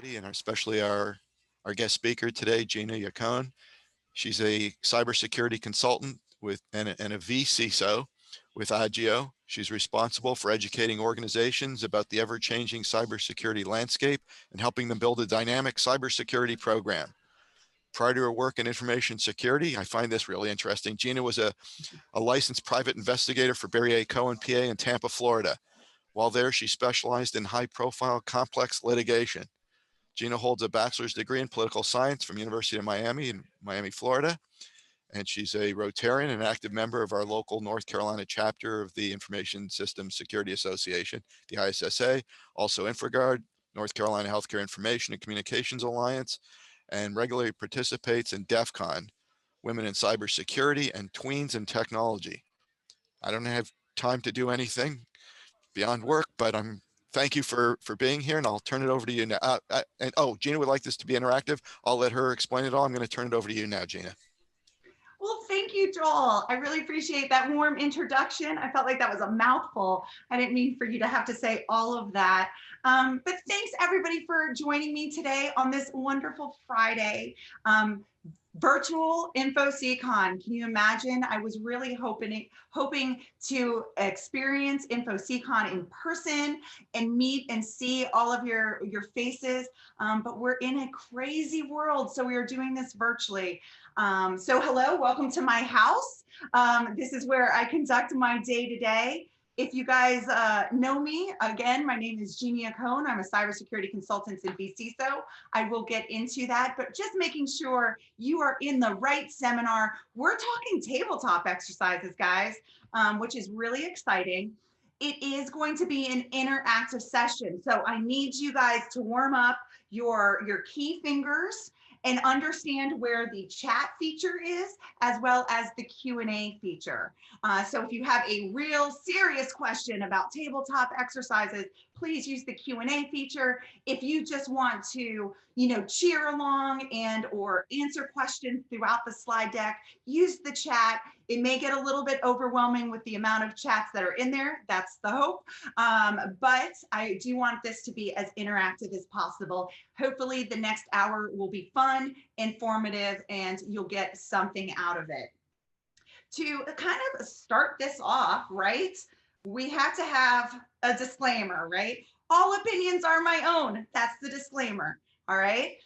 everybody, and especially our guest speaker today, Gina Yacone. She's a cybersecurity consultant and a vCISO with Agio. She's responsible for educating organizations about the ever-changing cybersecurity landscape and helping them build a dynamic cybersecurity program. Prior to her work in information security, I find this really interesting. Gina was a licensed private investigator for Barry A. Cohen, PA in Tampa, Florida. While there, she specialized in high-profile, complex litigation. Gina holds a bachelor's degree in political science from University of Miami in Miami, Florida. And she's a Rotarian and active member of our local North Carolina chapter of the Information Systems Security Association, the ISSA, also InfraGard, North Carolina Healthcare Information and Communications Alliance, and regularly participates in DEF CON, Women in Cybersecurity, and Tweens in Technology. I don't have time to do anything beyond work, but thank you for being here, and I'll turn it over to you now. Gina would like this to be interactive. I'll let her explain it all. I'm going to turn it over to you now, Gina. Well, thank you, Joel. I really appreciate that warm introduction. I felt like that was a mouthful. I didn't mean for you to have to say all of that. But thanks everybody for joining me today on this wonderful Friday. Virtual InfoSeCon. Can you imagine? I was really hoping to experience InfoSeCon in person and meet and see all of your faces, but we're in a crazy world, so we are doing this virtually. So hello, welcome to my house. This is where I conduct my day-to-day. If you guys know me, again, my name is Gina Yacone. I'm a cybersecurity consultant in vCISO. I will get into that, but just making sure you are in the right seminar. We're talking tabletop exercises, guys, which is really exciting. It is going to be an interactive session. So I need you guys to warm up your key fingers and understand where the chat feature is, as well as the Q&A feature. So if you have a real serious question about tabletop exercises, please use the Q&A feature. If you just want to, cheer along and or answer questions throughout the slide deck, use the chat. It may get a little bit overwhelming with the amount of chats that are in there. That's the hope. But I do want this to be as interactive as possible. Hopefully the next hour will be fun, informative, and you'll get something out of it. To kind of start this off, right, we have to have a disclaimer, right? All opinions are my own. That's the disclaimer, all right?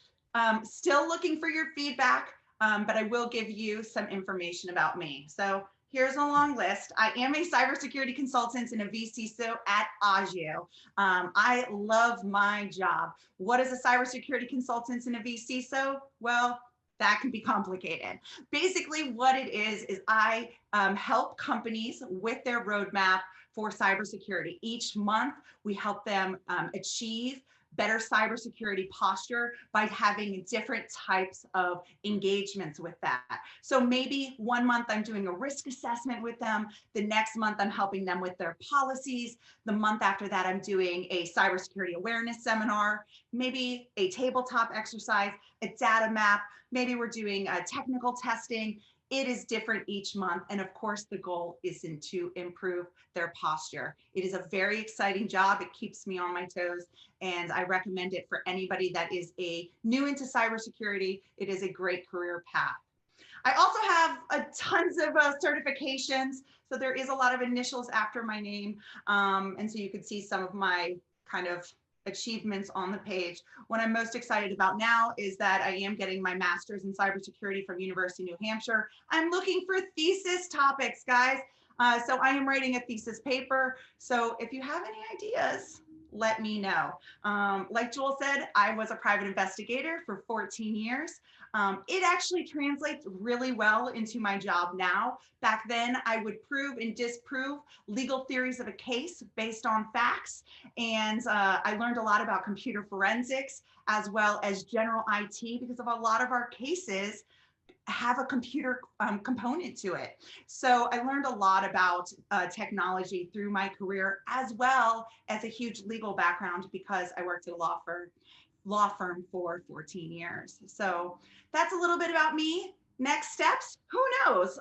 Still looking for your feedback, but I will give you some information about me. So here's a long list. I am a cybersecurity consultant and a vCISO at Agio. I love my job. What is a cybersecurity consultant and a vCISO? Well, that can be complicated. Basically, what it is I help companies with their roadmap for cybersecurity. Each month, we help them achieve better cybersecurity posture by having different types of engagements with that. So maybe one month I'm doing a risk assessment with them. The next month I'm helping them with their policies. The month after that I'm doing a cybersecurity awareness seminar, maybe a tabletop exercise, a data map. Maybe we're doing technical testing. It is different each month. And of course, the goal is to improve their posture. It is a very exciting job. It keeps me on my toes, and I recommend it for anybody that is new into cybersecurity. It is a great career path. I also have tons of certifications. So there is a lot of initials after my name. And so you can see some of my kind of achievements on the page. What I'm most excited about now is that I am getting my master's in cybersecurity from University of New Hampshire. I'm looking for thesis topics, guys. So I am writing a thesis paper. So if you have any ideas, let me know. Like Joel said, I was a private investigator for 14 years. It actually translates really well into my job now. Back then, I would prove and disprove legal theories of a case based on facts. And I learned a lot about computer forensics as well as general IT, because of a lot of our cases have a computer component to it. So I learned a lot about technology through my career, as well as a huge legal background because I worked at a law firm for 14 years. So that's a little bit about me. Next steps, who knows?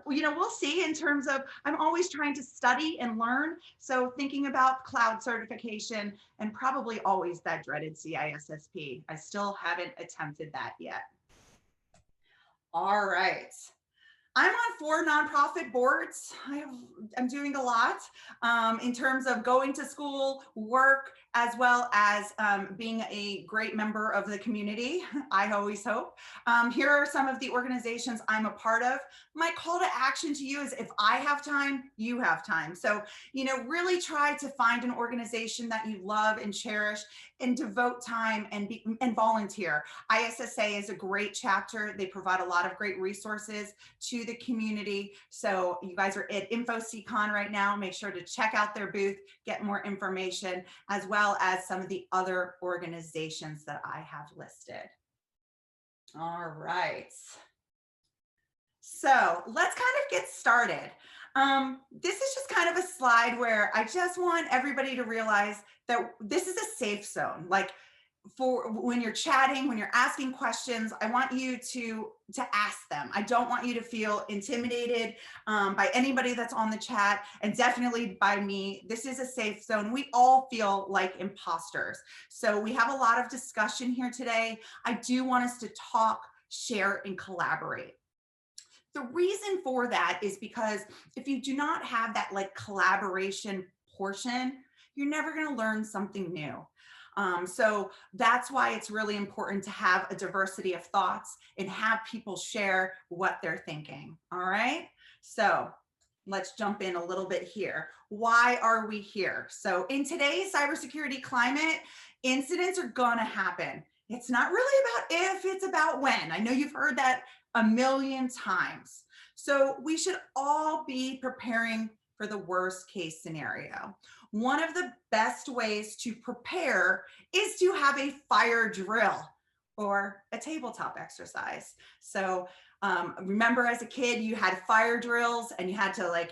We'll see. In terms of, I'm always trying to study and learn. So thinking about cloud certification, and probably always that dreaded CISSP. I still haven't attempted that yet. All right. I'm on 4 nonprofit boards. I'm doing a lot in terms of going to school, work, as well as being a great member of the community, I always hope. Here are some of the organizations I'm a part of. My call to action to you is, if I have time, you have time. So, really try to find an organization that you love and cherish and devote time and volunteer. ISSA is a great chapter. They provide a lot of great resources to the community. So you guys are at InfoSeCon right now. Make sure to check out their booth, get more information, as well as some of the other organizations that I have listed. All right. So let's kind of get started. This is just kind of a slide where I just want everybody to realize that this is a safe zone. Like, for when you're chatting, when you're asking questions, I want you to ask them. I don't want you to feel intimidated by anybody that's on the chat, and definitely by me. This is a safe zone. We all feel like imposters. So we have a lot of discussion here today. I do want us to talk, share, and collaborate. The reason for that is because if you do not have that like collaboration portion, you're never going to learn something new. So that's why it's really important to have a diversity of thoughts and have people share what they're thinking. All right. So let's jump in a little bit here. Why are we here? So in today's cybersecurity climate, incidents are going to happen. It's not really about if, it's about when. I know you've heard that a million times. So we should all be preparing for the worst case scenario. One of the best ways to prepare is to have a fire drill or a tabletop exercise. So remember, as a kid, you had fire drills and you had to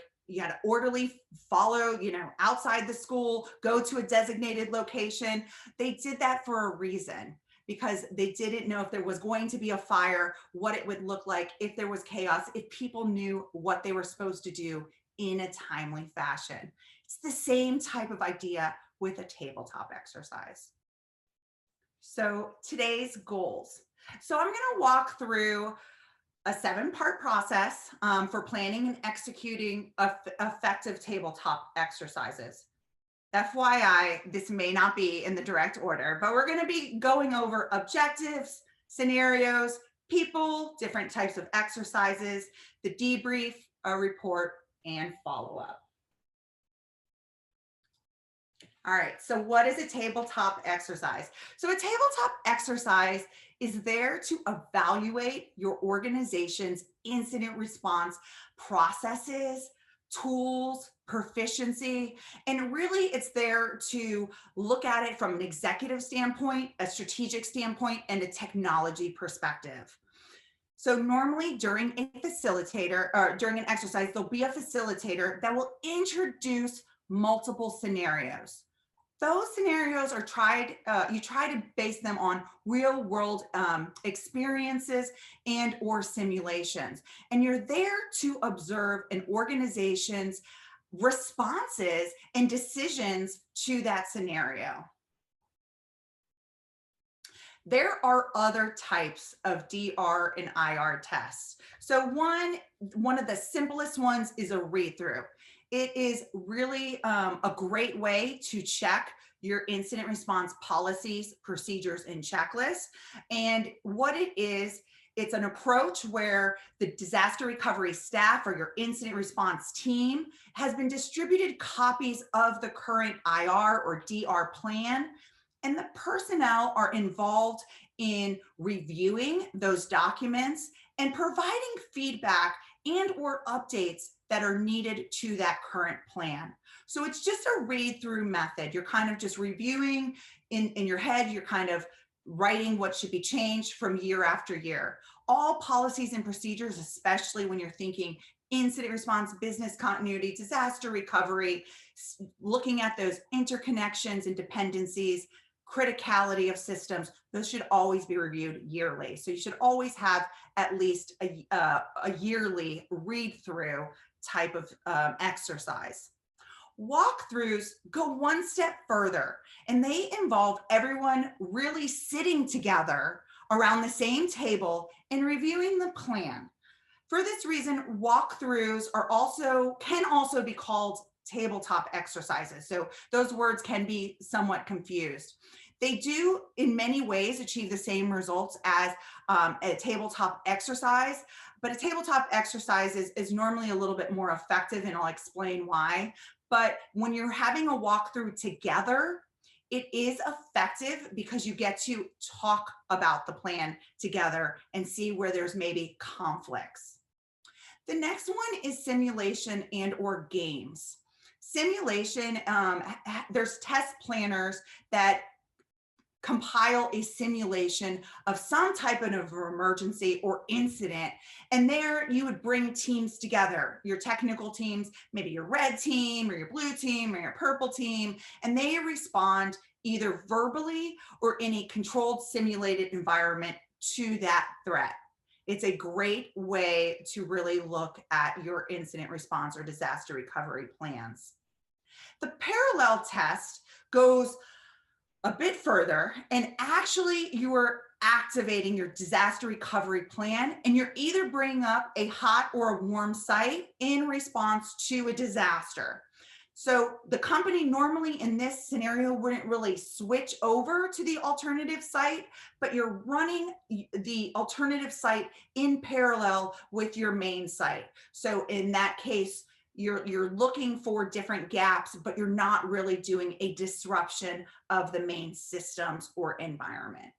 orderly follow, outside the school, go to a designated location. They did that for a reason, because they didn't know if there was going to be a fire, what it would look like, if there was chaos, if people knew what they were supposed to do in a timely fashion. It's the same type of idea with a tabletop exercise. So today's goals. So I'm going to walk through a 7-part process for planning and executing effective tabletop exercises. FYI, this may not be in the direct order, but we're going to be going over objectives, scenarios, people, different types of exercises, the debrief, a report, and follow-up. All right, so what is a tabletop exercise? So a tabletop exercise is there to evaluate your organization's incident response processes, tools, proficiency, and really it's there to look at it from an executive standpoint, a strategic standpoint, and a technology perspective. So normally during a facilitator or during an exercise, there'll be a facilitator that will introduce multiple scenarios. Those scenarios are you try to base them on real world experiences and or simulations. And you're there to observe an organization's responses and decisions to that scenario. There are other types of DR and IR tests. So one of the simplest ones is a read-through. It is really a great way to check your incident response policies, procedures, and checklists. And what it is, it's an approach where the disaster recovery staff or your incident response team has been distributed copies of the current IR or DR plan, and the personnel are involved in reviewing those documents and providing feedback and or updates that are needed to that current plan. So it's just a read through method. You're kind of just reviewing in your head, you're kind of writing what should be changed from year after year. All policies and procedures, especially when you're thinking incident response, business continuity, disaster recovery, looking at those interconnections and dependencies, criticality of systems, those should always be reviewed yearly. So you should always have at least a yearly read through type of exercise. Walkthroughs go one step further, and they involve everyone really sitting together around the same table and reviewing the plan. For this reason, walkthroughs can also be called tabletop exercises. So those words can be somewhat confused. They do, in many ways, achieve the same results as a tabletop exercise, but a tabletop exercise is normally a little bit more effective, and I'll explain why. But when you're having a walkthrough together, it is effective because you get to talk about the plan together and see where there's maybe conflicts. The next one is simulation and or games. Simulation, there's test planners that compile a simulation of some type of emergency or incident. And there you would bring teams together, your technical teams, maybe your red team or your blue team or your purple team, and they respond either verbally or in a controlled simulated environment to that threat. It's a great way to really look at your incident response or disaster recovery plans. The parallel test goes a bit further, and actually you are activating your disaster recovery plan, and you're either bringing up a hot or a warm site in response to a disaster. So the company normally in this scenario wouldn't really switch over to the alternative site, but you're running the alternative site in parallel with your main site. So in that case, you're looking for different gaps, but you're not really doing a disruption of the main systems or environment.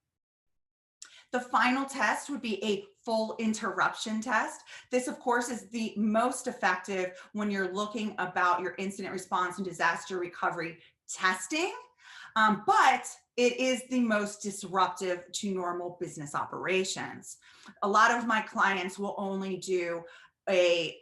The final test would be a full interruption test. This, of course, is the most effective when you're looking about your incident response and disaster recovery testing, but it is the most disruptive to normal business operations. A lot of my clients will only do a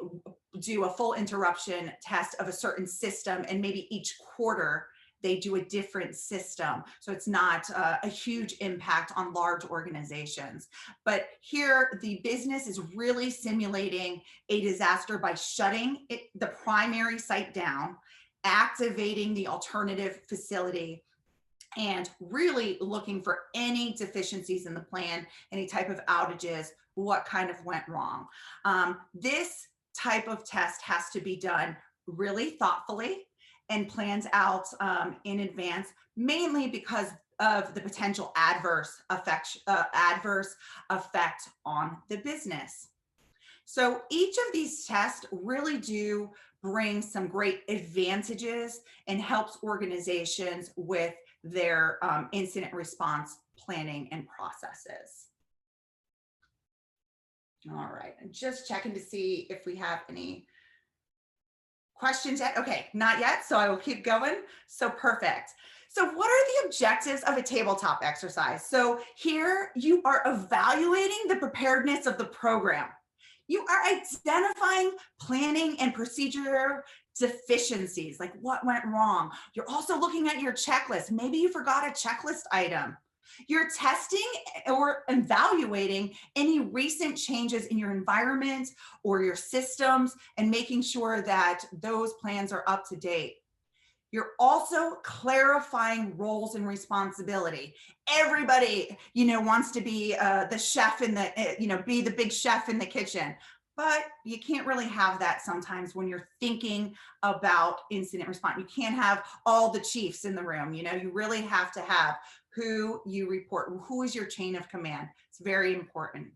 full interruption test of a certain system, and maybe each quarter they do a different system. So it's not a huge impact on large organizations. But here the business is really simulating a disaster by shutting the primary site down, activating the alternative facility, and really looking for any deficiencies in the plan, any type of outages, what kind of went wrong. This type of test has to be done really thoughtfully and planned out in advance, mainly because of the potential adverse effect on the business. So each of these tests really do bring some great advantages and helps organizations with their incident response planning and processes. All right, I'm just checking to see if we have any questions yet. Okay, not yet, so I will keep going. So perfect. So what are the objectives of a tabletop exercise? So here you are evaluating the preparedness of the program. You are identifying planning and procedure deficiencies, like what went wrong. You're also looking at your checklist. Maybe you forgot a checklist item. You're testing or evaluating any recent changes in your environment or your systems and making sure that those plans are up to date. You're also clarifying roles and responsibility. Everybody, wants to be the chef in the, be the big chef in the kitchen, but you can't really have that sometimes when you're thinking about incident response. You can't have all the chiefs in the room. You really have to have who you report, who is your chain of command. It's very important.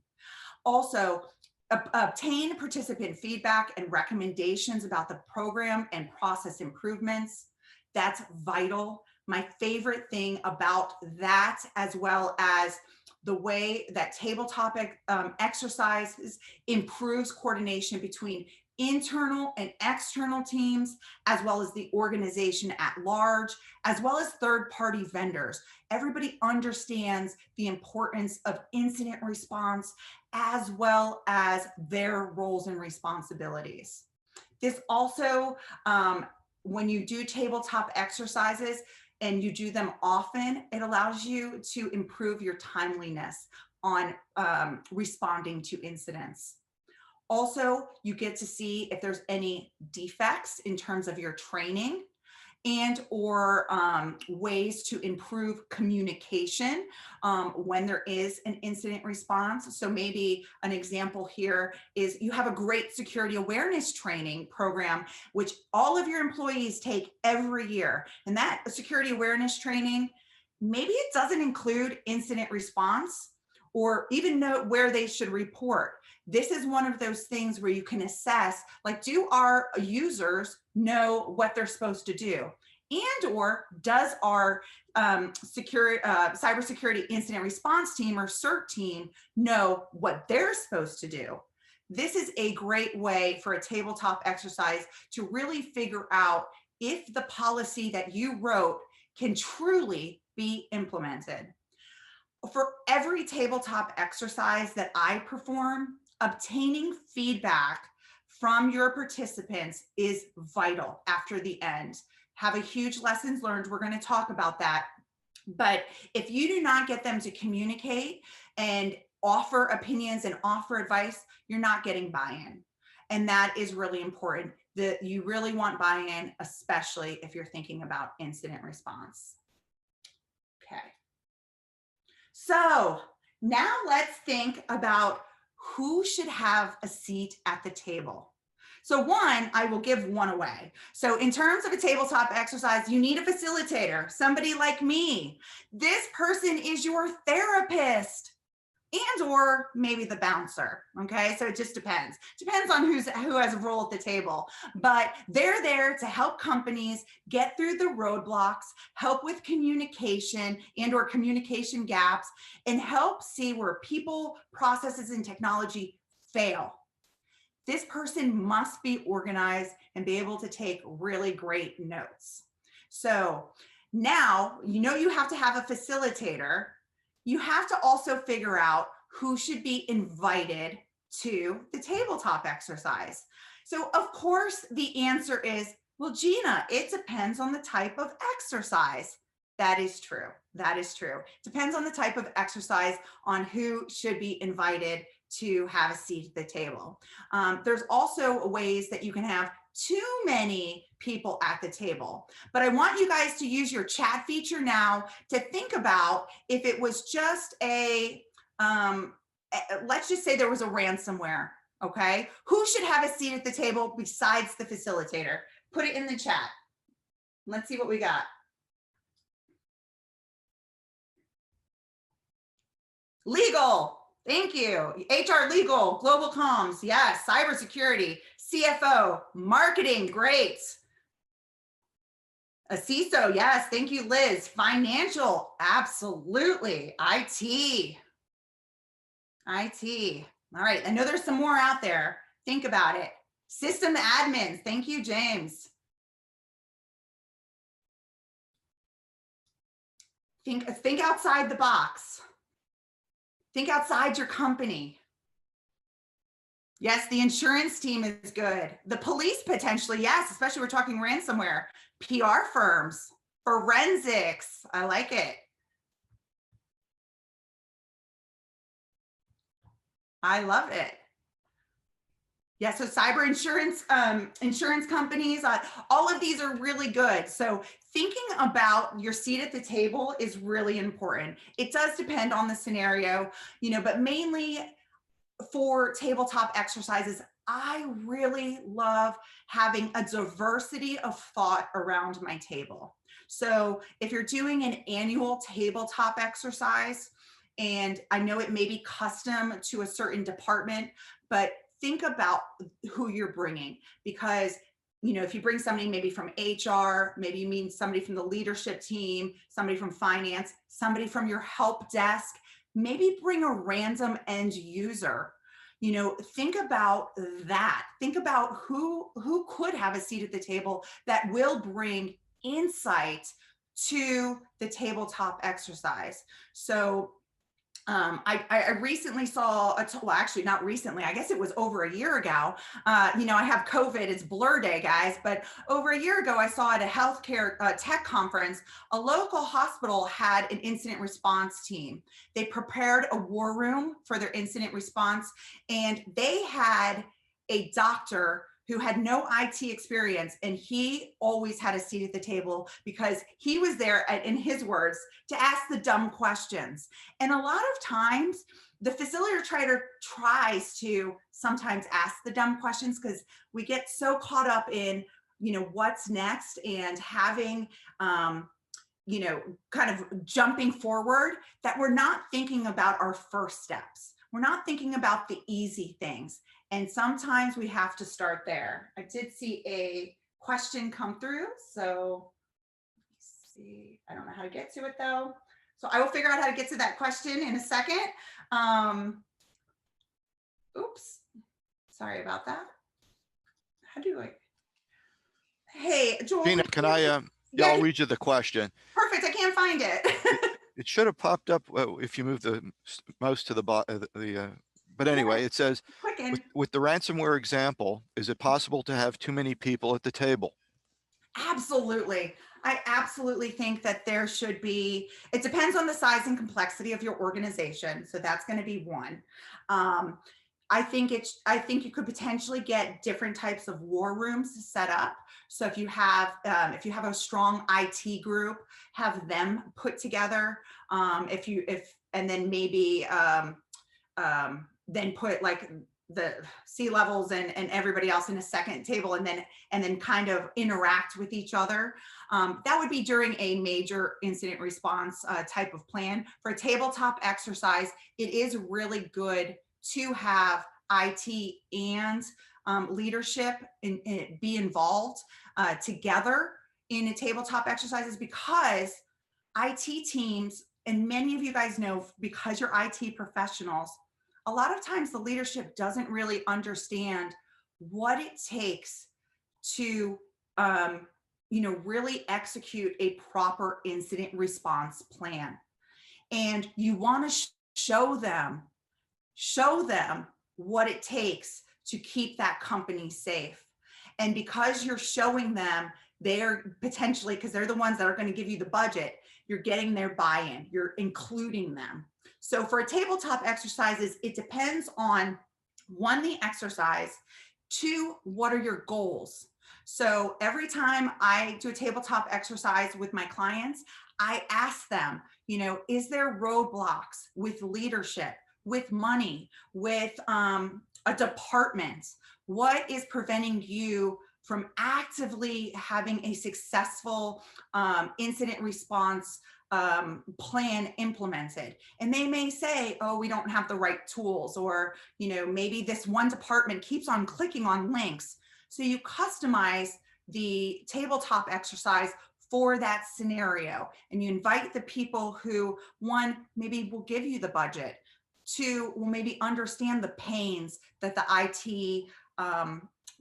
Also, obtain participant feedback and recommendations about the program and process improvements. That's vital. My favorite thing about that, as well as the way that tabletop exercises improves coordination between internal and external teams, as well as the organization at large, as well as third-party vendors. Everybody understands the importance of incident response, as well as their roles and responsibilities. This also, when you do tabletop exercises, and you do them often, it allows you to improve your timeliness on responding to incidents. Also, you get to see if there's any defects in terms of your training and or ways to improve communication when there is an incident response. So maybe an example here is you have a great security awareness training program, which all of your employees take every year. And that security awareness training, maybe it doesn't include incident response or even know where they should report. This is one of those things where you can assess, like, do our users know what they're supposed to do? And or does our cybersecurity incident response team or CERT team know what they're supposed to do? This is a great way for a tabletop exercise to really figure out if the policy that you wrote can truly be implemented. For every tabletop exercise that I perform, obtaining feedback from your participants is vital after the end. Have a huge lessons learned. We're going to talk about that. But if you do not get them to communicate and offer opinions and offer advice, you're not getting buy-in. And that is really important. That you really want buy-in, especially if you're thinking about incident response. Okay. So now let's think about who should have a seat at the table. So one, I will give one away. So in terms of a tabletop exercise, you need a facilitator, somebody like me. This person is your therapist and or maybe the bouncer, okay? So it just depends. Depends on who has a role at the table. But they're there to help companies get through the roadblocks, help with communication and or communication gaps, and help see where people, processes, and technology fail. This person must be organized and be able to take really great notes. So now, you know, you have to have a facilitator. You have to also figure out who should be invited to the tabletop exercise. So of course, the answer is, well, Gina, it depends on the type of exercise. That is true. That is true. Depends on the type of exercise on who should be invited to have a seat at the table. There's also ways that you can have too many people at the table. But I want you guys to use your chat feature now to think about if it was just let's just say there was a ransomware, okay? Who should have a seat at the table besides the facilitator? Put it in the chat. Let's see what we got. Legal. Thank you. HR, legal, global comms, yes. Cybersecurity, CFO, marketing, great. A CISO, yes. Thank you, Liz. Financial, absolutely. IT. All right. I know there's some more out there. Think about it. System admins. Thank you, James. Think outside the box. Think outside your company. Yes, the insurance team is good. The police potentially, yes, especially we're talking ransomware. PR firms, forensics, I like it. I love it. Yeah, so cyber insurance, insurance companies, all of these are really good. So thinking about your seat at the table is really important. It does depend on the scenario, you know, but mainly for tabletop exercises, I really love having a diversity of thought around my table. So if you're doing an annual tabletop exercise, and I know it may be custom to a certain department, but think about who you're bringing, because you know, if you bring somebody maybe from HR, maybe you mean somebody from the leadership team, somebody from finance, somebody from your help desk, maybe bring a random end user. You know, think about that. Think about who could have a seat at the table that will bring insight to the tabletop exercise. So I recently saw, well, actually not recently, I guess it was over a year ago. I have COVID, it's blur day, guys, but over a year ago, I saw at a healthcare tech conference, a local hospital had an incident response team. They prepared a war room for their incident response, and they had a doctor who had no IT experience, and he always had a seat at the table because he was there, in his words, to ask the dumb questions. And a lot of times, the facilitator tries to sometimes ask the dumb questions because we get so caught up in, what's next and having, kind of jumping forward that we're not thinking about our first steps. We're not thinking about the easy things. And sometimes we have to start there. I did see a question come through. So let's see, I don't know how to get to it though. So I will figure out how to get to that question in a second. Oops, sorry about that. How do I? Hey, Joel. Gina, can I, yeah, I'll read you the question. Perfect, I can't find it. It should have popped up if you move the mouse to the bottom. But anyway, it says, with the ransomware example, is it possible to have too many people at the table? Absolutely. I absolutely think that there should be, it depends on the size and complexity of your organization. So that's going to be one. I think you could potentially get different types of war rooms set up. So if you have a strong IT group, have them put together. And then maybe then put like the C-levels and everybody else in a second table, and then kind of interact with each other. That would be during a major incident response type of plan. For a tabletop exercise, it is really good to have IT and leadership be involved together in a tabletop exercises, because IT teams, and many of you guys know, because you're IT professionals, a lot of times the leadership doesn't really understand what it takes to really execute a proper incident response plan. And you want to show them what it takes to keep that company safe. And because you're showing them, they're potentially, because they're the ones that are going to give you the budget, you're getting their buy-in, you're including them. So for a tabletop exercises, it depends on, one, the exercise, two, what are your goals? So every time I do a tabletop exercise with my clients, I ask them, is there roadblocks with leadership, with money, with a department? What is preventing you from actively having a successful incident response plan implemented? And they may say, oh, we don't have the right tools, or maybe this one department keeps on clicking on links. So you customize the tabletop exercise for that scenario, and you invite the people who, one, maybe will give you the budget, two, will maybe understand the pains that the IT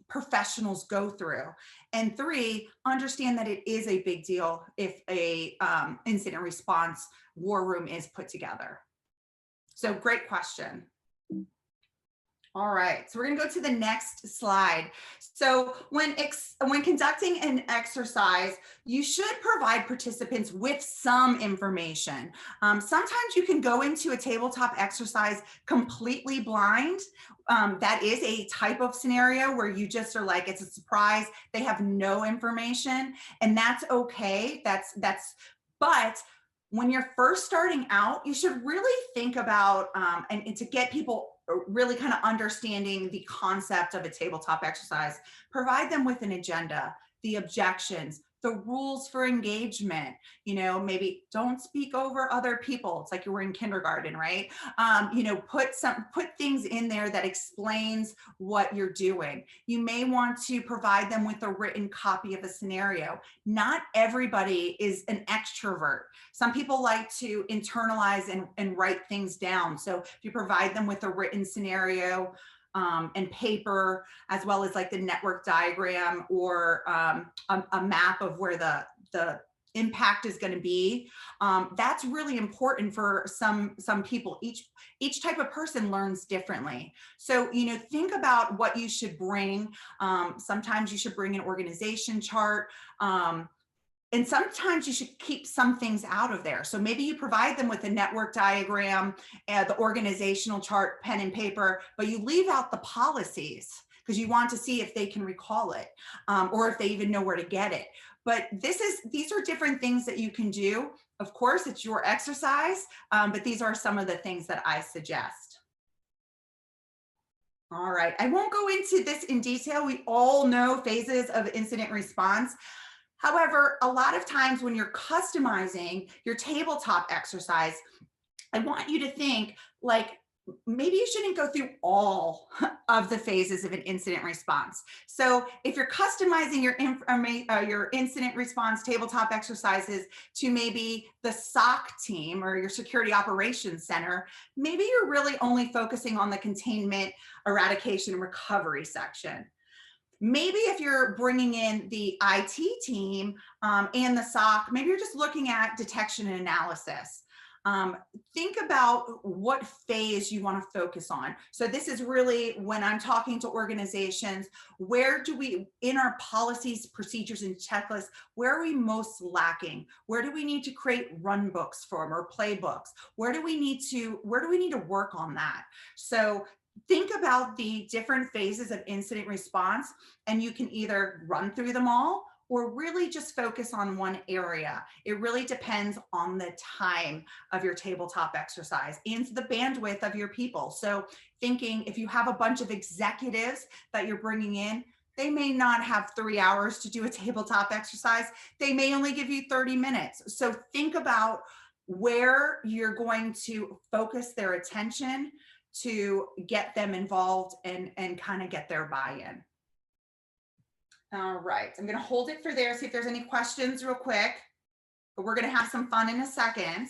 professionals go through, and three, understand that it is a big deal if a incident response war room is put together. So great question. All right, so we're gonna go to the next slide. So when conducting an exercise, you should provide participants with some information. Sometimes you can go into a tabletop exercise completely blind. That is a type of scenario where you just are like, it's a surprise, they have no information, and that's okay. But when you're first starting out, you should really think about, and to get people really kind of understanding the concept of a tabletop exercise, provide them with an agenda, the objections, the rules for engagement, maybe don't speak over other people. It's like you were in kindergarten, right? Put things in there that explains what you're doing. You may want to provide them with a written copy of a scenario. Not everybody is an extrovert. Some people like to internalize and write things down. So if you provide them with a written scenario, and paper, as well as like the network diagram or a map of where the impact is going to be. That's really important for some people. Each type of person learns differently. So, you know, think about what you should bring. Sometimes you should bring an organization chart. And sometimes you should keep some things out of there. So maybe you provide them with a network diagram, the organizational chart, pen and paper, but you leave out the policies because you want to see if they can recall it, or if they even know where to get it. But these are different things that you can do. Of course, it's your exercise, but these are some of the things that I suggest. All right, I won't go into this in detail. We all know phases of incident response. However, a lot of times when you're customizing your tabletop exercise, I want you to think like, maybe you shouldn't go through all of the phases of an incident response. So if you're customizing your incident response tabletop exercises to maybe the SOC team or your security operations center, maybe you're really only focusing on the containment, eradication, and recovery section. Maybe if you're bringing in the IT team and the SOC, maybe you're just looking at detection and analysis. Think about what phase you want to focus on. So this is really when I'm talking to organizations, where do we, in our policies, procedures, and checklists, where are we most lacking? Where do we need to create run books for them or playbooks? Where do we need to work on that? So think about the different phases of incident response, and you can either run through them all or really just focus on one area. It really depends on the time of your tabletop exercise and the bandwidth of your people. So thinking if you have a bunch of executives that you're bringing in, they may not have 3 hours to do a tabletop exercise. They may only give you 30 minutes. So think about where you're going to focus their attention to get them involved and kind of get their buy-in. All right, I'm going to hold it for there, see if there's any questions real quick, but we're going to have some fun in a second.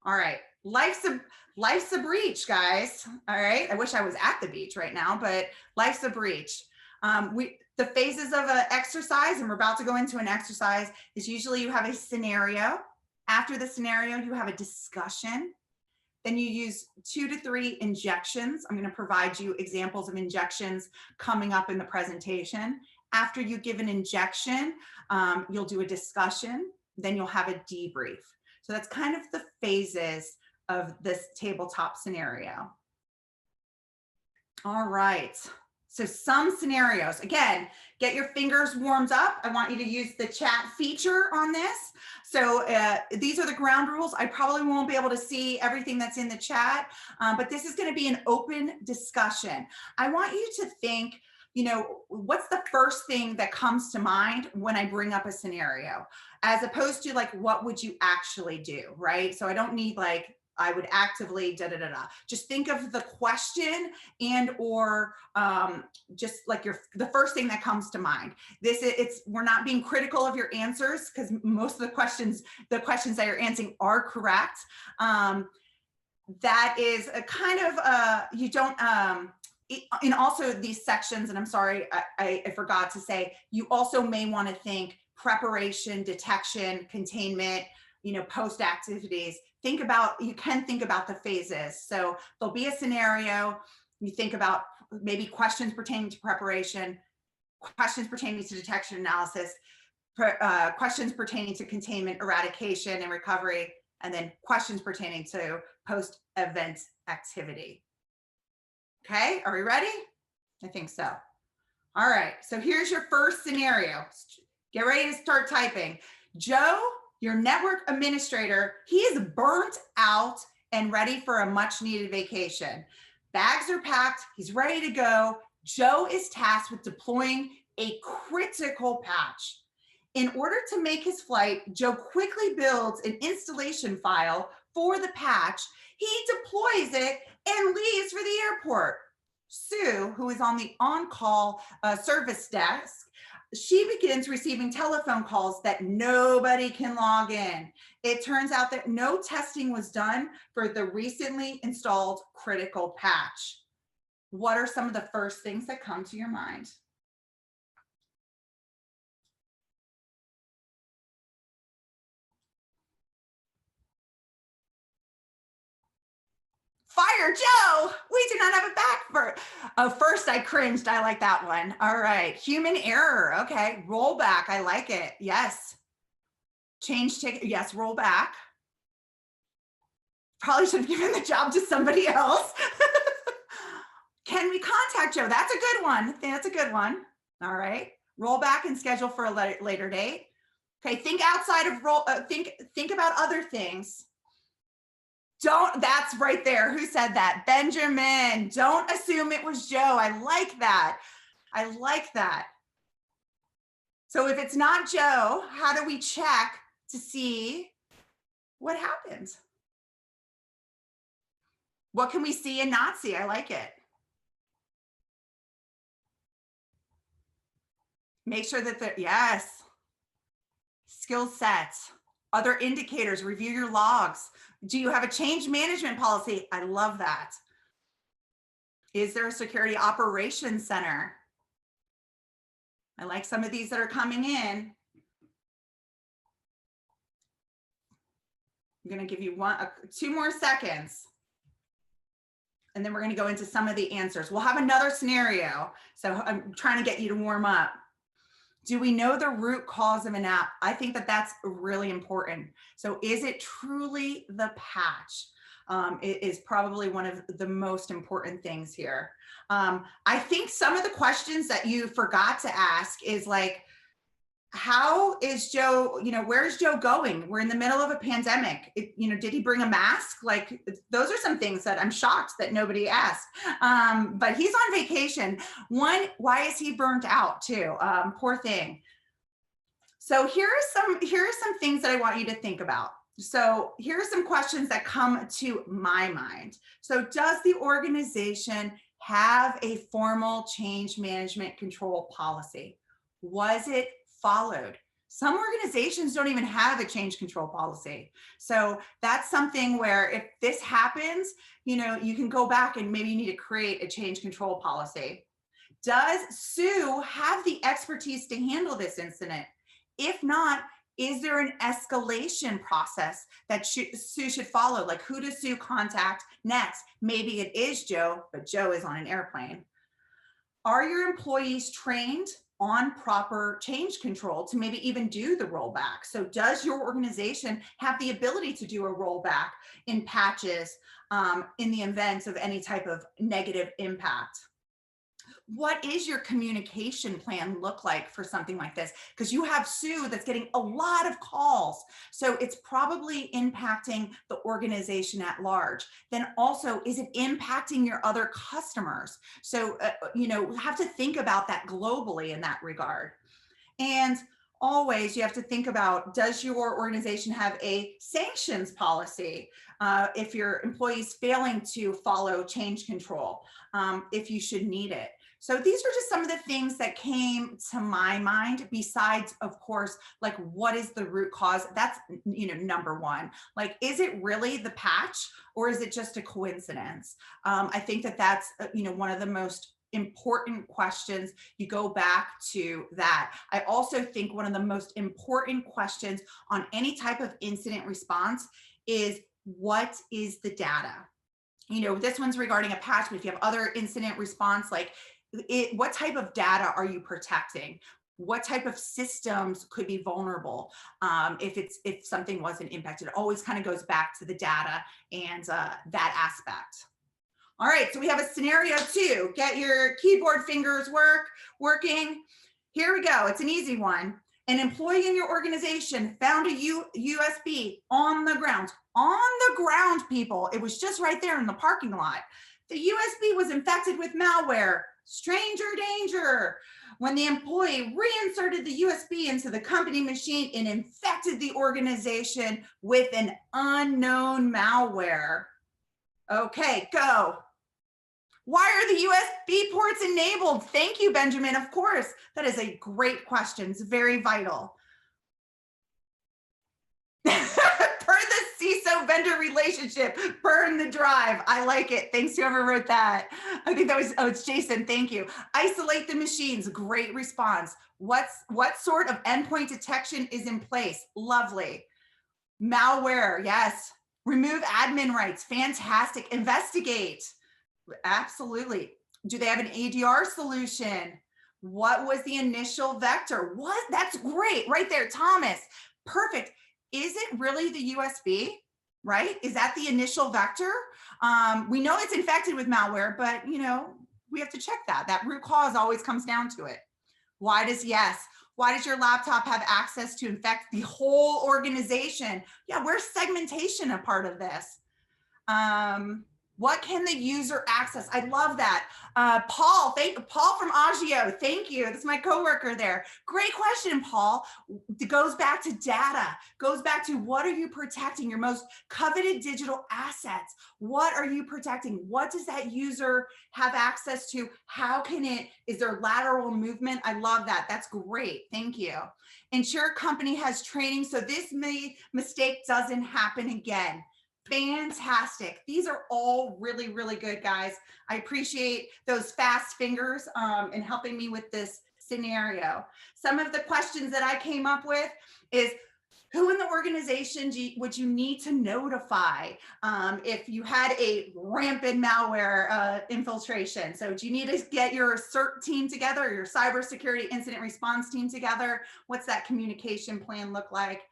All right, life's a breach, guys. All right, I wish I was at the beach right now, but life's a breach. The phases of an exercise, and we're about to go into an exercise, is usually you have a scenario. After the scenario, you have a discussion. Then you use 2 to 3 injections. I'm going to provide you examples of injections coming up in the presentation. After you give an injection, you'll do a discussion, then you'll have a debrief. So that's kind of the phases of this tabletop scenario. All right. So some scenarios, again, get your fingers warmed up. I want you to use the chat feature on this. So these are the ground rules. I probably won't be able to see everything that's in the chat, but this is going to be an open discussion. I want you to think, you know, what's the first thing that comes to mind when I bring up a scenario, as opposed to like, what would you actually do, right? So I don't need like, I would actively Just think of the question and or just like the first thing that comes to mind. We're not being critical of your answers because most of the questions that you're answering are correct. That is a kind of you don't and also these sections, and I'm sorry, I forgot to say, you also may want to think preparation, detection, containment, you know, post activities. You can think about the phases. So there'll be a scenario, you think about maybe questions pertaining to preparation, questions pertaining to detection analysis, questions pertaining to containment, eradication, and recovery, and then questions pertaining to post-event activity. Okay, are we ready? I think so. All right, so here's your first scenario. Get ready to start typing. Joe, your network administrator, he is burnt out and ready for a much needed vacation. Bags are packed, he's ready to go. Joe is tasked with deploying a critical patch. In order to make his flight, Joe quickly builds an installation file for the patch. He deploys it and leaves for the airport. Sue, who is on the on-call service desk, she begins receiving telephone calls that nobody can log in. It turns out that no testing was done for the recently installed critical patch. What are some of the first things that come to your mind? Fire Joe. We do not have a back for. Oh, first I cringed. I like that one. All right. Human error. Okay. Rollback. I like it. Yes. Change ticket. Yes. Roll back. Probably should have given the job to somebody else. Can we contact Joe? That's a good one. I think that's a good one. All right. Roll back and schedule for a later date. Okay. Think outside of roll. Think about other things. Don't, that's right there. Who said that? Benjamin. Don't assume it was Joe. I like that. I like that. So if it's not Joe, how do we check to see what happened? What can we see and not see? I like it. Make sure that there, yes. Skill sets, other indicators, review your logs. Do you have a change management policy? I love that. Is there a security operations center? I like some of these that are coming in. I'm going to give you 2 more seconds. And then we're going to go into some of the answers. We'll have another scenario. So I'm trying to get you to warm up. Do we know the root cause of an app? I think that that's really important. So is it truly the patch? It is probably one of the most important things here. I think some of the questions that you forgot to ask is like, how is Joe, where's Joe going? We're in the middle of a pandemic. Did he bring a mask? Like, those are some things that I'm shocked that nobody asked. But he's on vacation. One, why is he burnt out too? Poor thing. So here are some things that I want you to think about. So here are some questions that come to my mind. So does the organization have a formal change management control policy? Was it followed? Some organizations don't even have a change control policy. So that's something where if this happens, you can go back and maybe you need to create a change control policy. Does Sue have the expertise to handle this incident? If not, is there an escalation process that Sue should follow? Like, who does Sue contact next? Maybe it is Joe, but Joe is on an airplane. Are your employees trained on proper change control to maybe even do the rollback? So does your organization have the ability to do a rollback in patches in the event of any type of negative impact? What is your communication plan look like for something like this? Because you have Sue that's getting a lot of calls. So it's probably impacting the organization at large. Then also, is it impacting your other customers? So, have to think about that globally in that regard. And always you have to think about, does your organization have a sanctions policy if your employees failing to follow change control, if you should need it? So these are just some of the things that came to my mind, besides, of course, like, what is the root cause? That's, number one. Like, is it really the patch, or is it just a coincidence? I think that that's, one of the most important questions. You go back to that. I also think one of the most important questions on any type of incident response is, what is the data? This one's regarding a patch, but if you have other incident response, like, what type of data are you protecting? What type of systems could be vulnerable if something wasn't impacted? It always kind of goes back to the data and that aspect. All right, so we have a scenario 2. Get your keyboard fingers working. Here we go. It's an easy one. An employee in your organization found a USB on the ground. On the ground, people. It was just right there in the parking lot. The USB was infected with malware. Stranger danger. When the employee reinserted the USB into the company machine, it infected the organization with an unknown malware. Okay, go. Why are the USB ports enabled? Thank you, Benjamin. Of course, that is a great question. It's very vital. Per the CISO vendor relationship, burn the drive. I like it. Thanks to whoever wrote that. I think that was, it's Jason. Thank you. Isolate the machines. Great response. What sort of endpoint detection is in place? Lovely. Malware. Yes. Remove admin rights. Fantastic. Investigate. Absolutely. Do they have an ADR solution? What was the initial vector? What? That's great right there, Thomas. Perfect. Is it really the USB? Right? Is that the initial vector? We know it's infected with malware, but we have to check that. That root cause always comes down to it. Why does your laptop have access to infect the whole organization? Yeah, where's segmentation a part of this? What can the user access? I love that. Paul from Agio, thank you. That's my coworker there. Great question, Paul. It goes back to data, goes back to what are you protecting? Your most coveted digital assets. What are you protecting? What does that user have access to? Is there lateral movement? I love that. That's great. Thank you. Ensure company has training so this mistake doesn't happen again. Fantastic. These are all really, really good, guys. I appreciate those fast fingers in helping me with this scenario. Some of the questions that I came up with is, who in the organization would you need to notify if you had a rampant malware infiltration? So do you need to get your CERT team together, or your cybersecurity incident response team together? What's that communication plan look like?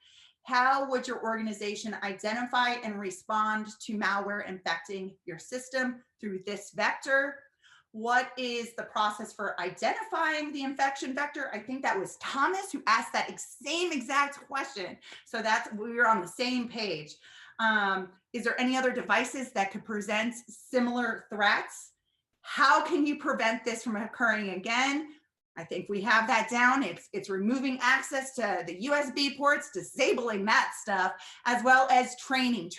How would your organization identify and respond to malware infecting your system through this vector? What is the process for identifying the infection vector? I think that was Thomas who asked that same exact question. So we were on the same page. Is there any other devices that could present similar threats? How can you prevent this from occurring again? I think we have that down. It's removing access to the USB ports, disabling that stuff, as well as training.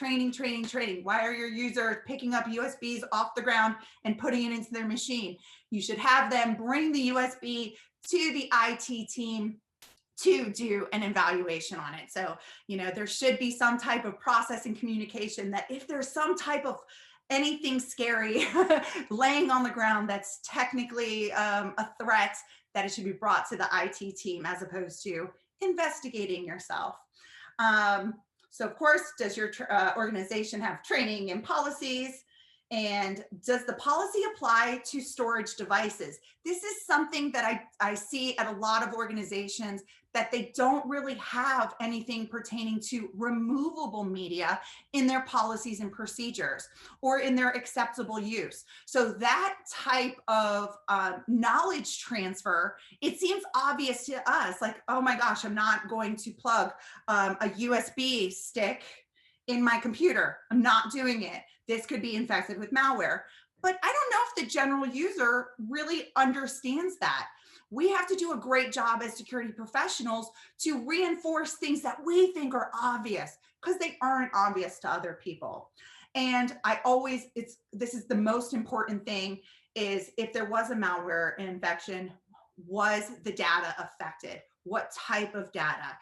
Why are your users picking up USBs off the ground and putting it into their machine? You should have them bring the USB to the IT team to do an evaluation on it. So, there should be some type of process and communication that if there's some type of anything scary laying on the ground that's technically a threat, that it should be brought to the IT team as opposed to investigating yourself. So of course, does your organization have training and policies? And does the policy apply to storage devices? This is something that I see at a lot of organizations, that they don't really have anything pertaining to removable media in their policies and procedures or in their acceptable use. So that type of knowledge transfer, it seems obvious to us, like, oh my gosh, I'm not going to plug a USB stick in my computer. I'm not doing it. This could be infected with malware. But I don't know if the general user really understands that. We have to do a great job as security professionals to reinforce things that we think are obvious, because they aren't obvious to other people. And this is the most important thing, is if there was a malware infection, was the data affected? What type of data?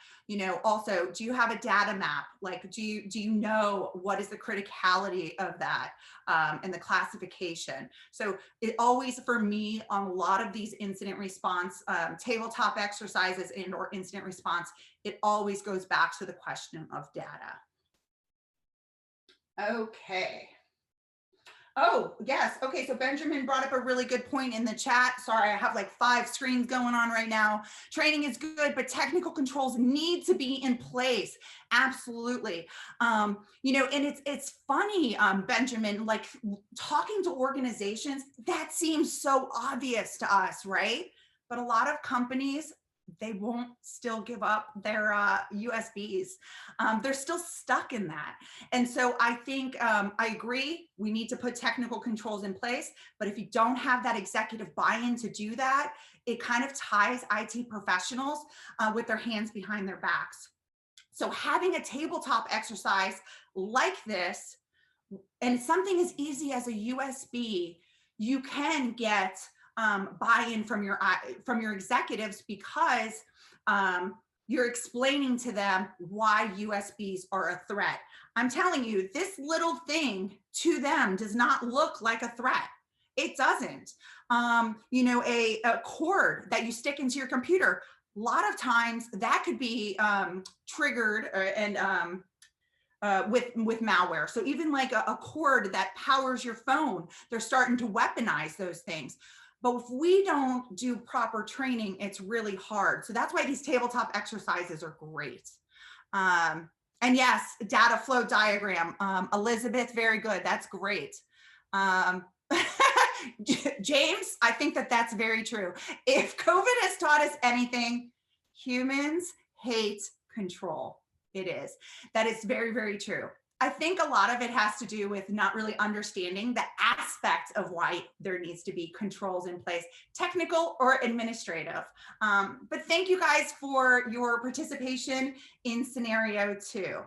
Also, do you have a data map? Like, do you know what is the criticality of that and the classification? So it always, for me, on a lot of these incident response tabletop exercises or incident response, it always goes back to the question of data. Okay. Oh, yes. Okay, so Benjamin brought up a really good point in the chat. Sorry, I have like 5 screens going on right now. Training is good, but technical controls need to be in place. Absolutely. And it's funny, Benjamin, like talking to organizations, that seems so obvious to us, right? But a lot of companies, they won't still give up their USBs. They're still stuck in that. And so I think I agree, we need to put technical controls in place, but if you don't have that executive buy-in to do that, it kind of ties IT professionals with their hands behind their backs. So having a tabletop exercise like this, and something as easy as a USB, you can get buy-in from your executives, because you're explaining to them why USBs are a threat. I'm telling you, this little thing to them does not look like a threat. It doesn't. A cord that you stick into your computer, a lot of times that could be triggered and with malware. So even like a cord that powers your phone, they're starting to weaponize those things. But if we don't do proper training, it's really hard. So that's why these tabletop exercises are great. And yes, data flow diagram. Elizabeth, very good. That's great. James, I think that that's very true. If COVID has taught us anything, humans hate control. It is. That is very, very true. I think a lot of it has to do with not really understanding the aspect of why there needs to be controls in place, technical or administrative. But thank you guys for your participation in scenario 2.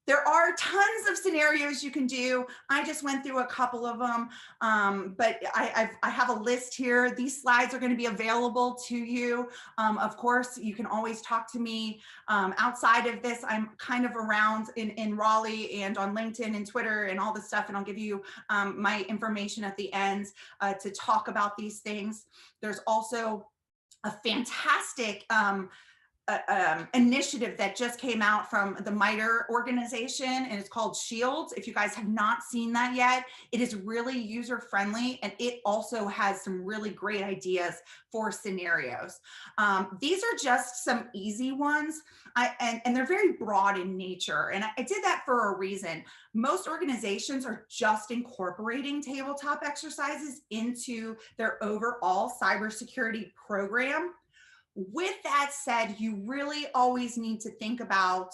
There are tons of scenarios you can do. I just went through a couple of them, but I have a list here. These slides are going to be available to you. Of course, you can always talk to me outside of this. I'm kind of around in Raleigh and on LinkedIn and Twitter and all this stuff, and I'll give you my information at the end to talk about these things. There's also a fantastic initiative that just came out from the MITRE organization, and it's called Shields. If you guys have not seen that yet, it is really user friendly, and it also has some really great ideas for scenarios. These are just some easy ones, and they're very broad in nature, and I did that for a reason. Most organizations are just incorporating tabletop exercises into their overall cybersecurity program. With that said, you really always need to think about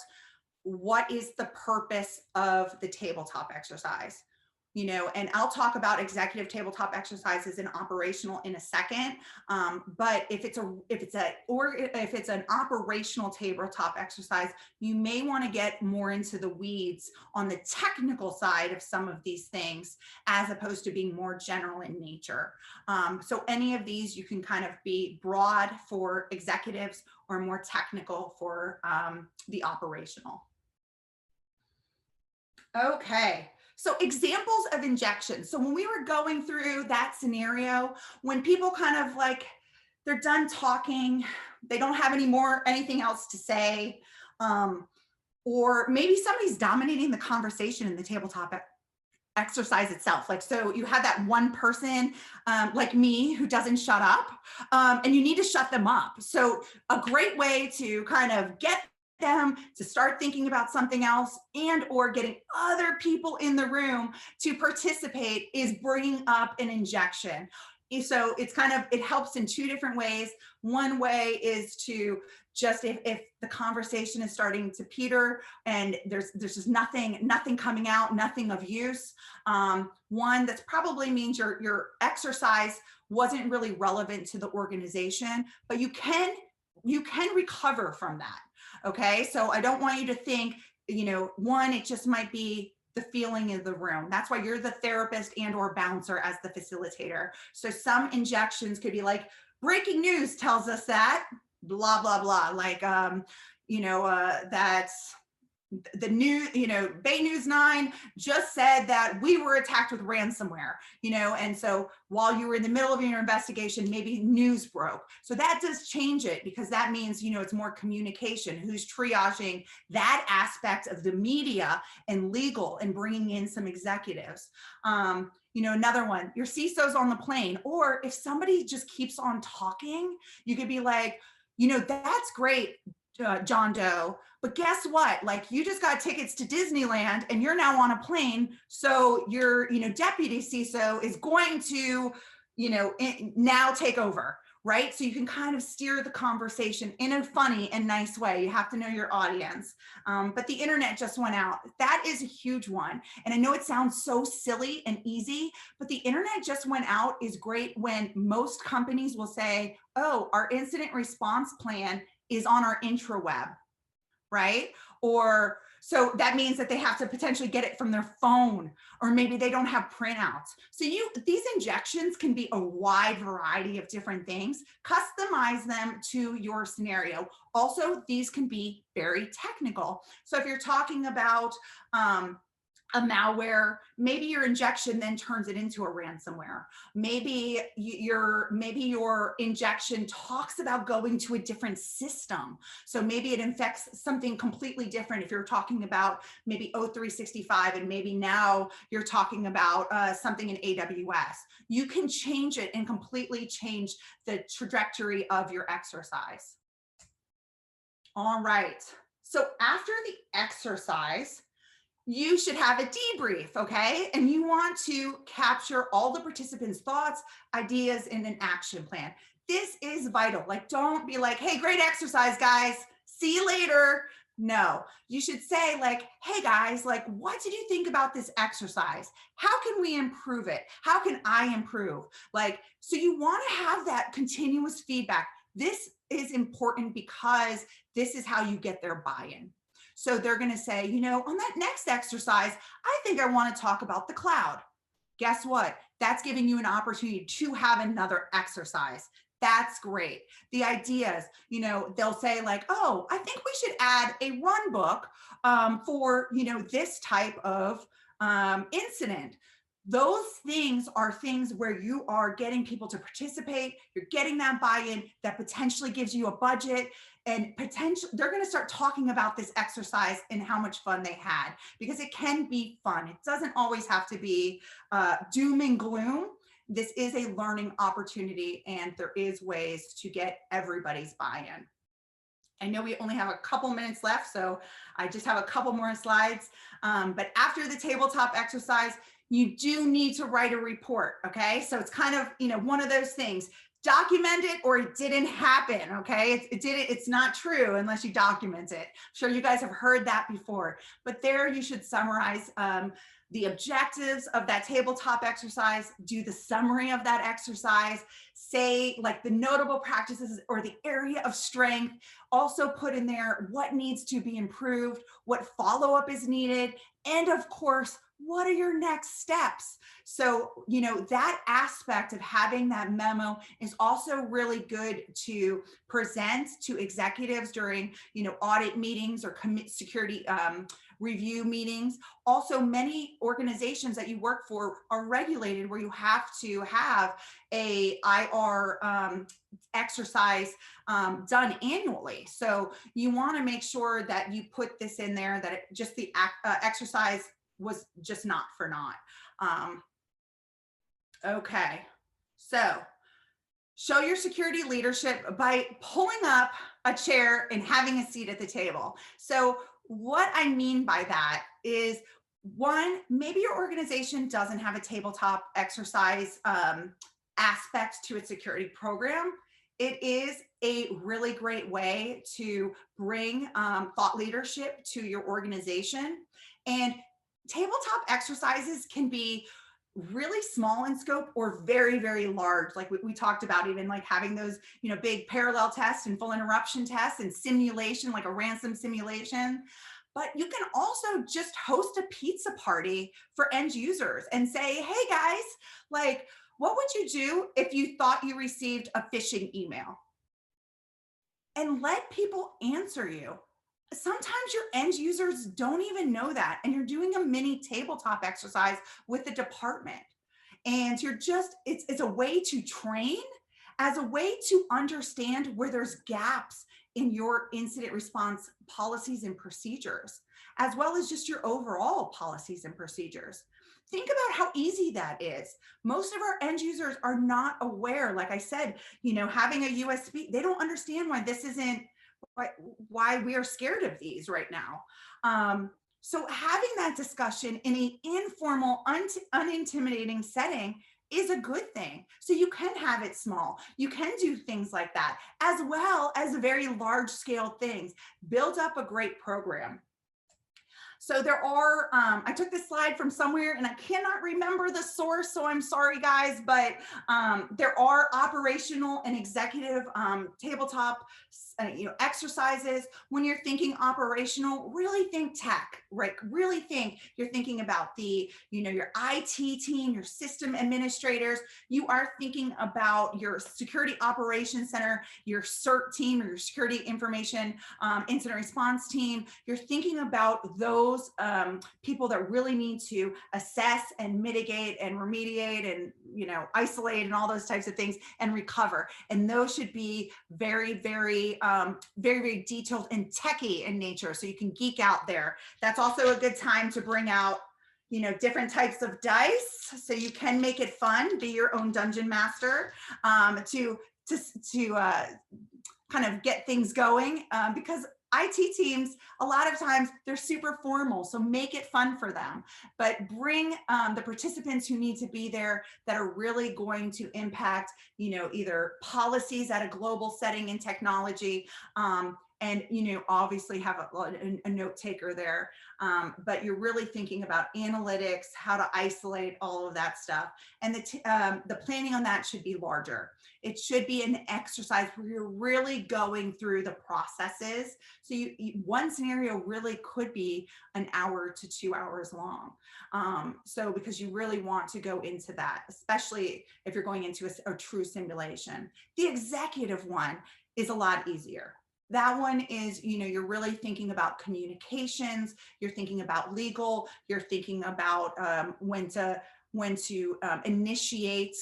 what is the purpose of the tabletop exercise. You know, and I'll talk about executive tabletop exercises and operational in a second. But if it's an operational tabletop exercise, you may want to get more into the weeds on the technical side of some of these things, as opposed to being more general in nature. So any of these, you can kind of be broad for executives or more technical for the operational. Okay. So examples of injections. So when we were going through that scenario, when people kind of like, they're done talking, they don't have anything else to say, or maybe somebody's dominating the conversation in the tabletop exercise itself. Like, so you have that one person like me who doesn't shut up, and you need to shut them up. So a great way to kind of get them to start thinking about something else and or getting other people in the room to participate is bringing up an injection. So it's kind of, it helps in two different ways. One way is to just, if the conversation is starting to peter and there's just nothing coming out, nothing of use. One, that probably means your exercise wasn't really relevant to the organization, but you can recover from that. Okay, so I don't want you to think, you know, one, it just might be the feeling of the room. That's why you're the therapist and or bouncer as the facilitator. So some injections could be like, breaking news tells us that, blah, blah, blah. Like, that's the new, Bay News 9 just said that we were attacked with ransomware, and so while you were in the middle of your investigation, maybe news broke. So that does change it, because that means, it's more communication, who's triaging that aspect of the media and legal and bringing in some executives. Another one, your CISO's on the plane, or if somebody just keeps on talking, you could be like, that's great, John Doe, but guess what? Like, you just got tickets to Disneyland and you're now on a plane. So your, deputy CISO is going to, now take over, right? So you can kind of steer the conversation in a funny and nice way. You have to know your audience. But the internet just went out. That is a huge one. And I know it sounds so silly and easy, but the internet just went out is great when most companies will say, oh, our incident response plan is on our intraweb, right? Or so that means that they have to potentially get it from their phone, or maybe they don't have printouts. So these injections can be a wide variety of different things. Customize them to your scenario. Also, these can be very technical. So if you're talking about a malware, maybe your injection then turns it into a ransomware. Maybe your injection talks about going to a different system. So maybe it infects something completely different. If you're talking about maybe O365 and maybe now you're talking about something in AWS, you can change it and completely change the trajectory of your exercise. All right. So after the exercise, you should have a debrief, okay? And you want to capture all the participants' thoughts, ideas, in an action plan. This is vital. Like, don't be like, hey, great exercise, guys. See you later. No, you should say like, hey guys, like, what did you think about this exercise? How can we improve it? How can I improve? Like, so you want to have that continuous feedback. This is important because this is how you get their buy-in. So they're going to say, you know, on that next exercise, I think I want to talk about the cloud. Guess what? That's giving you an opportunity to have another exercise. That's great. The ideas, you know, they'll say like, oh, I think we should add a run book for, you know, this type of incident. Those things are things where you are getting people to participate. You're getting that buy-in that potentially gives you a budget, and potentially they're going to start talking about this exercise and how much fun they had, because it can be fun. It doesn't always have to be doom and gloom. This is a learning opportunity, and there is ways to get everybody's buy-in. I know we only have a couple minutes left, so I just have a couple more slides. But after the tabletop exercise, you do need to write a report, okay? So it's kind of, you know, one of those things. Document it or it didn't happen, okay? It's not true unless you document it. I'm sure you guys have heard that before, but there you should summarize the objectives of that tabletop exercise, do the summary of that exercise, say like the notable practices or the area of strength, also put in there what needs to be improved, what follow-up is needed, and of course, what are your next steps? So, you know, that aspect of having that memo is also really good to present to executives during, you know, audit meetings or security review meetings. Also, many organizations that you work for are regulated where you have to have a IR exercise done annually. So you want to make sure that you put this in there, that it just the exercise was just not for naught. Okay, so show your security leadership by pulling up a chair and having a seat at the table. So what I mean by that is, one, maybe your organization doesn't have a tabletop exercise aspect to its security program. It is a really great way to bring thought leadership to your organization. And tabletop exercises can be really small in scope or very, very large. Like we talked about, even like having those, you know, big parallel tests and full interruption tests and simulation, like a ransom simulation. But you can also just host a pizza party for end users and say, hey guys, like, what would you do if you thought you received a phishing email? And let people answer you. Sometimes your end users don't even know that, and you're doing a mini tabletop exercise with the department, and you're just, it's a way to train, as a way to understand where there's gaps in your incident response policies and procedures, as well as just your overall policies and procedures. Think about how easy that is. Most of our end users are not aware, like I said, you know, having a USB, they don't understand why this isn't, why we are scared of these right now. So having that discussion in an informal, unintimidating setting is a good thing. So you can have it small. You can do things like that, as well as very large scale things. Build up a great program. So there are, I took this slide from somewhere and I cannot remember the source, so I'm sorry guys, but there are operational and executive tabletop you know, exercises. When you're thinking operational, really think tech, right? Really think, you're thinking about the, you know, your IT team, your system administrators. You are thinking about your security operations center, your CERT team, or your security information incident response team. You're thinking about those those people that really need to assess and mitigate and remediate and, you know, isolate and all those types of things and recover. And those should be very, very, very detailed and techie in nature. So you can geek out there. That's also a good time to bring out, you know, different types of dice, so you can make it fun, be your own dungeon master, to kind of get things going, because IT teams, a lot of times they're super formal, so make it fun for them, but bring the participants who need to be there that are really going to impact, you know, either policies at a global setting in technology, and, you know, obviously have a note taker there. But you're really thinking about analytics, how to isolate all of that stuff. And the planning on that should be larger. It should be an exercise where you're really going through the processes. So one scenario really could be an hour to 2 hours long. So because you really want to go into that, especially if you're going into a true simulation. The executive one is a lot easier. That one is, you know, you're really thinking about communications, you're thinking about legal, you're thinking about when to initiate,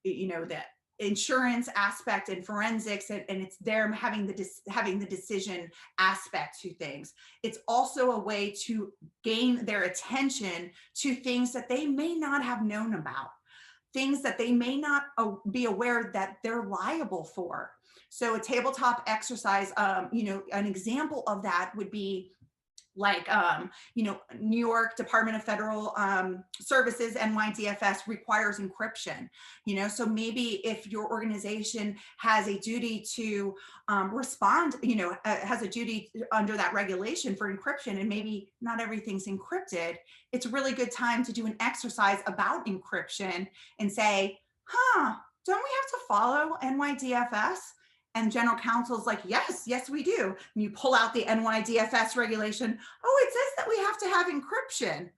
you know, the insurance aspect and forensics, and it's them having the decision aspect to things. It's also a way to gain their attention to things that they may not have known about, things that they may not be aware that they're liable for. So a tabletop exercise, you know, an example of that would be like, you know, New York Department of Federal Services, NYDFS requires encryption, you know, so maybe if your organization has a duty to respond, you know, has a duty under that regulation for encryption, and maybe not everything's encrypted, it's a really good time to do an exercise about encryption and say, don't we have to follow NYDFS? And general counsel's like, yes, we do. And you pull out the NYDFS regulation. Oh, it says that we have to have encryption.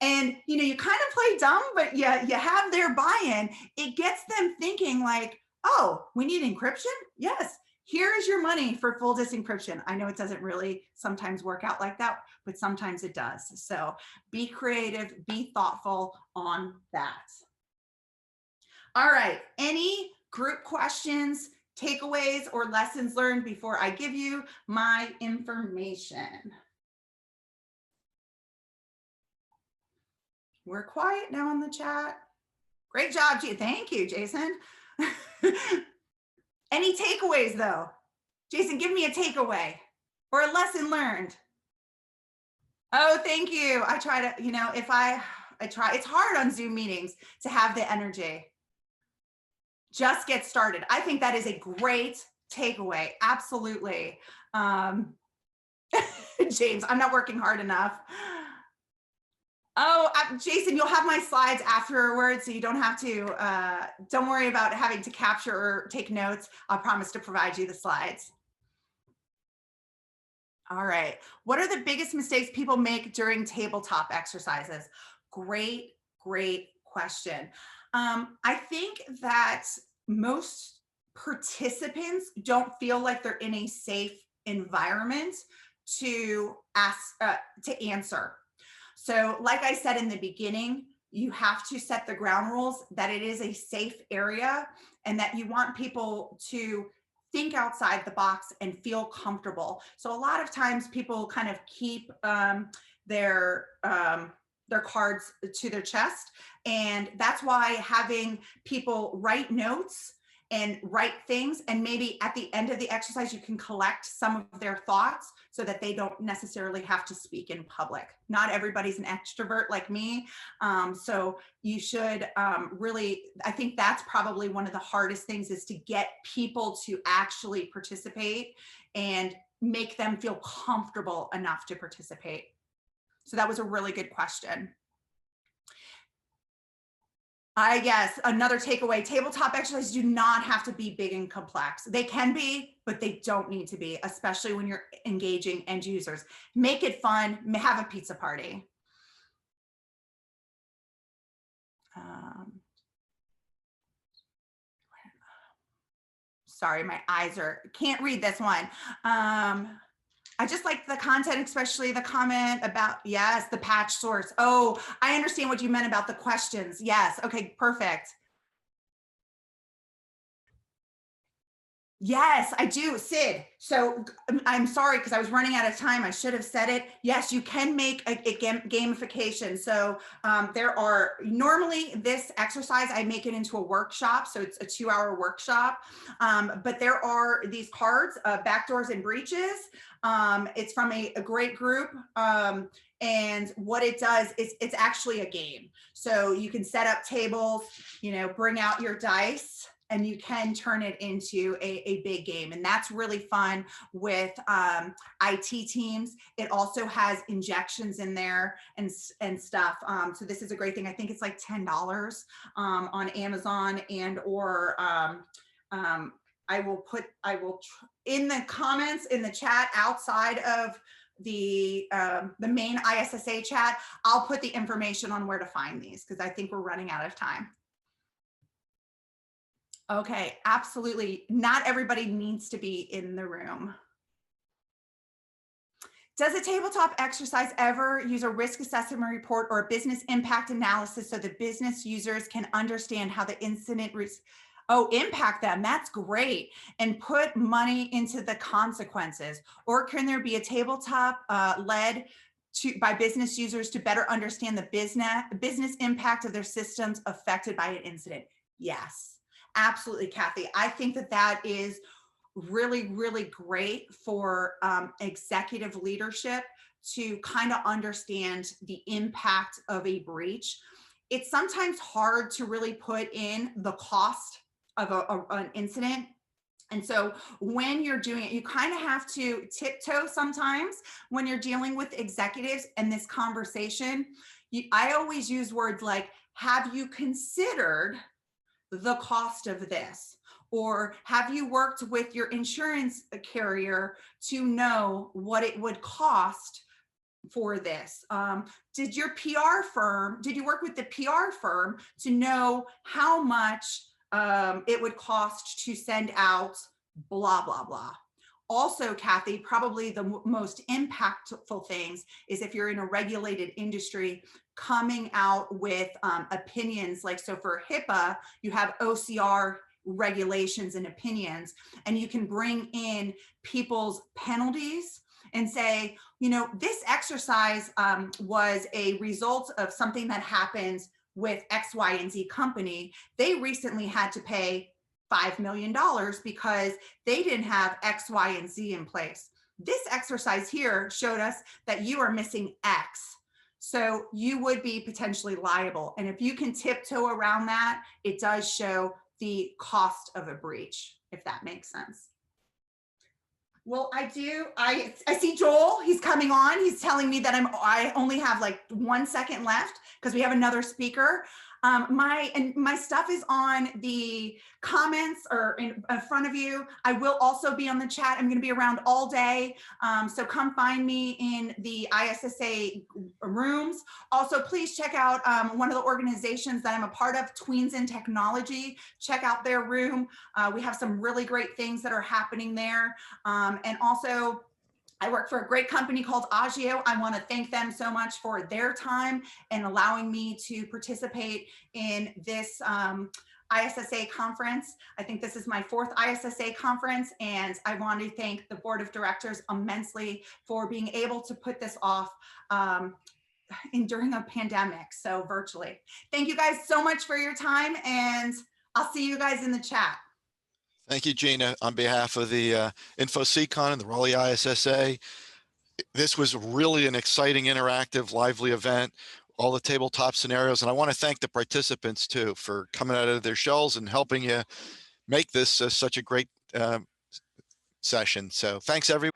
And, you know, you kind of play dumb, but you have their buy-in. It gets them thinking like, oh, we need encryption? Yes, here is your money for full disencryption. I know it doesn't really sometimes work out like that, but sometimes it does. So be creative, be thoughtful on that. All right, any group questions, takeaways, or lessons learned before I give you my information? We're quiet now in the chat. Great job, thank you, Jason. Any takeaways though? Jason, give me a takeaway or a lesson learned. Oh, thank you. I try to, you know, if I try, it's hard on Zoom meetings to have the energy. Just get started. I think that is a great takeaway. Absolutely. James, I'm not working hard enough. Oh, Jason, you'll have my slides afterwards, so you don't have to, don't worry about having to capture or take notes. I'll promise to provide you the slides. All right. What are the biggest mistakes people make during tabletop exercises? Great question. I think that most participants don't feel like they're in a safe environment to answer. So like I said in the beginning, you have to set the ground rules that it is a safe area and that you want people to think outside the box and feel comfortable. So a lot of times people kind of keep their cards to their chest. And that's why having people write notes and write things, and maybe at the end of the exercise, you can collect some of their thoughts so that they don't necessarily have to speak in public. Not everybody's an extrovert like me. So you should really, I think that's probably one of the hardest things, is to get people to actually participate and make them feel comfortable enough to participate. So that was a really good question. I guess another takeaway, tabletop exercises do not have to be big and complex. They can be, but they don't need to be, especially when you're engaging end users. Make it fun, have a pizza party. Sorry, my eyes can't read this one. I just like the content, especially the comment about, yes, the patch source. Oh, I understand what you meant about the questions. Yes. Okay, perfect. Yes, I do, Sid. So I'm sorry because I was running out of time. I should have said it. Yes, you can make a gamification. So there are normally this exercise, I make it into a workshop. So it's a 2-hour workshop. But there are these cards, backdoors and breaches. It's from a great group. And what it does is it's actually a game. So you can set up tables, bring out your dice, and you can turn it into a big game. And that's really fun with IT teams. It also has injections in there and stuff. So this is a great thing. I think it's like $10 on Amazon, and or I will in the comments in the chat outside of the main ISSA chat, I'll put the information on where to find these because I think we're running out of time. Okay, absolutely. Not everybody needs to be in the room. Does a tabletop exercise ever use a risk assessment report or a business impact analysis so the business users can understand how the incident impact them? That's great. And put money into the consequences. Or can there be a tabletop led by business users to better understand the business impact of their systems affected by an incident? Yes. Absolutely, Kathy. I think that is really, really great for executive leadership to kind of understand the impact of a breach. It's sometimes hard to really put in the cost of an incident. And so when you're doing it, you kind of have to tiptoe sometimes when you're dealing with executives and this conversation. I always use words like, have you considered the cost of this? Or have you worked with your insurance carrier to know what it would cost for this? Did you work with the PR firm to know how much it would cost to send out blah, blah, blah? Also, Kathy, probably the most impactful things is if you're in a regulated industry, coming out with opinions. Like, so for HIPAA, you have OCR regulations and opinions, and you can bring in people's penalties and say, this exercise was a result of something that happens with X, Y, and Z company. They recently had to pay $5 million because they didn't have X, Y, and Z in place. This exercise here showed us that you are missing X. So you would be potentially liable. And if you can tiptoe around that, it does show the cost of a breach, if that makes sense. Well, I see Joel, he's coming on. He's telling me that I only have like 1 second left because we have another speaker. My stuff is on the comments or in front of you. I will also be on the chat. I'm going to be around all day. So come find me in the ISSA rooms. Also, please check out one of the organizations that I'm a part of, Tweens in Technology. Check out their room. We have some really great things that are happening there. And also, I work for a great company called Agio. I want to thank them so much for their time and allowing me to participate in this ISSA conference. I think this is my 4th ISSA conference, and I want to thank the board of directors immensely for being able to put this off during a pandemic, so virtually. Thank you guys so much for your time, and I'll see you guys in the chat. Thank you, Gina. On behalf of the InfoSeCon and the Raleigh ISSA, this was really an exciting, interactive, lively event, all the tabletop scenarios. And I want to thank the participants too for coming out of their shells and helping you make this such a great session. So thanks, everyone.